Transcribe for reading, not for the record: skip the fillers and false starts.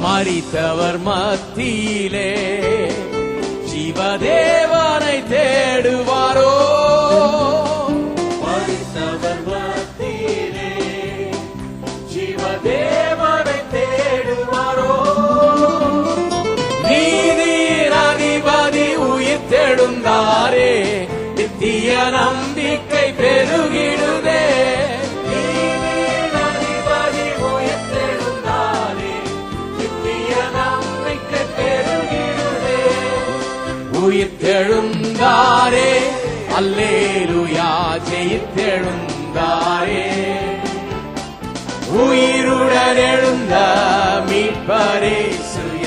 மரித்தவர் மத்தியிலே ஜீவதேவனை தேடுவாரோ? மரித்தவர் மத்தியிலே ஜீவதேவனை தேடுவாரோ? நீதியின் அதிபதி உயிர் தெழுந்தாரே, நித்திய நம்பிக்கை பெருகிடுதே. உயிர்த்தெழுந்தாரே, அல்லேலூயா, ஜெயித்தெழுந்தாரே. உயிருடன் எழுந்த மீட்பரே சுய